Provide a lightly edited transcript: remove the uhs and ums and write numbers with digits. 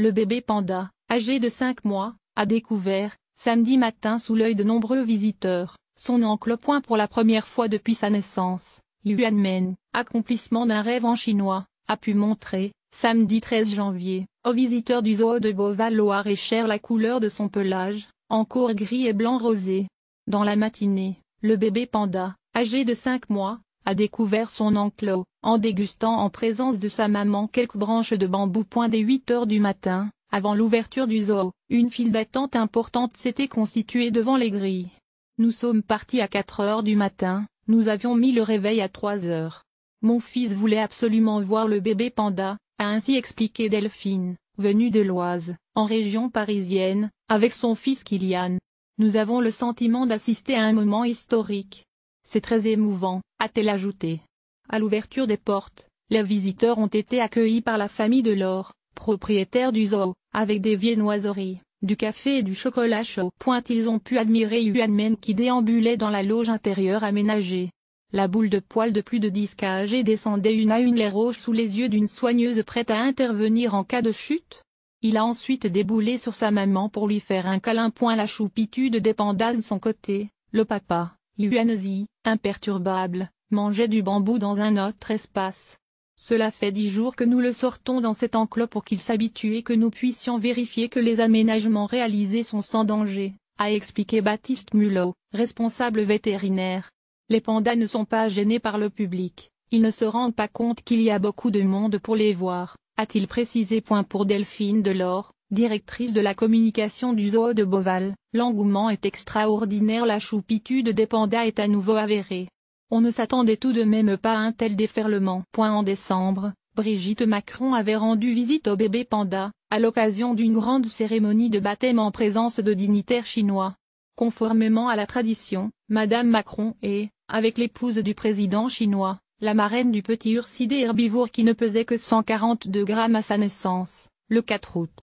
Le bébé panda, âgé de 5 mois, a découvert, samedi matin sous l'œil de nombreux visiteurs, son oncle pour la première fois depuis sa naissance. Yuanmen, accomplissement d'un rêve en chinois, a pu montrer, samedi 13 janvier, aux visiteurs du zoo de Beauval-Loir-et-Cher la couleur de son pelage, encore gris et blanc rosé. Dans la matinée, le bébé panda, âgé de 5 mois, a découvert son oncle en dégustant en présence de sa maman quelques branches de bambou. Dès 8 heures du matin, avant l'ouverture du zoo, une file d'attente importante s'était constituée devant les grilles. Nous sommes partis à 4 heures du matin, nous avions mis le réveil à 3 heures. Mon fils voulait absolument voir le bébé panda, a ainsi expliqué Delphine, venue de l'Oise, en région parisienne, avec son fils Kylian. Nous avons le sentiment d'assister à un moment historique. C'est très émouvant, a-t-elle ajouté. À l'ouverture des portes, les visiteurs ont été accueillis par la famille Delors, propriétaire du zoo, avec des viennoiseries, du café et du chocolat chaud. Ils ont pu admirer Yuanmen qui déambulait dans la loge intérieure aménagée. La boule de poils de plus de 10 kg descendait une à une les roches sous les yeux d'une soigneuse prête à intervenir en cas de chute. Il a ensuite déboulé sur sa maman pour lui faire un câlin. La choupitude des pandas de son côté, le papa, Yuanzi, imperturbable, mangeait du bambou dans un autre espace. Cela fait 10 jours que nous le sortons dans cet enclos pour qu'il s'habitue et que nous puissions vérifier que les aménagements réalisés sont sans danger, a expliqué Baptiste Mulot, responsable vétérinaire. Les pandas ne sont pas gênés par le public, ils ne se rendent pas compte qu'il y a beaucoup de monde pour les voir, a-t-il précisé. Pour Delphine Delors, directrice de la communication du zoo de Beauval, l'engouement est extraordinaire. La choupitude des pandas est à nouveau avérée. On ne s'attendait tout de même pas à un tel déferlement. En décembre, Brigitte Macron avait rendu visite au bébé panda, à l'occasion d'une grande cérémonie de baptême en présence de dignitaires chinois. Conformément à la tradition, Madame Macron est, avec l'épouse du président chinois, la marraine du petit ursidé herbivore qui ne pesait que 142 grammes à sa naissance, le 4 août.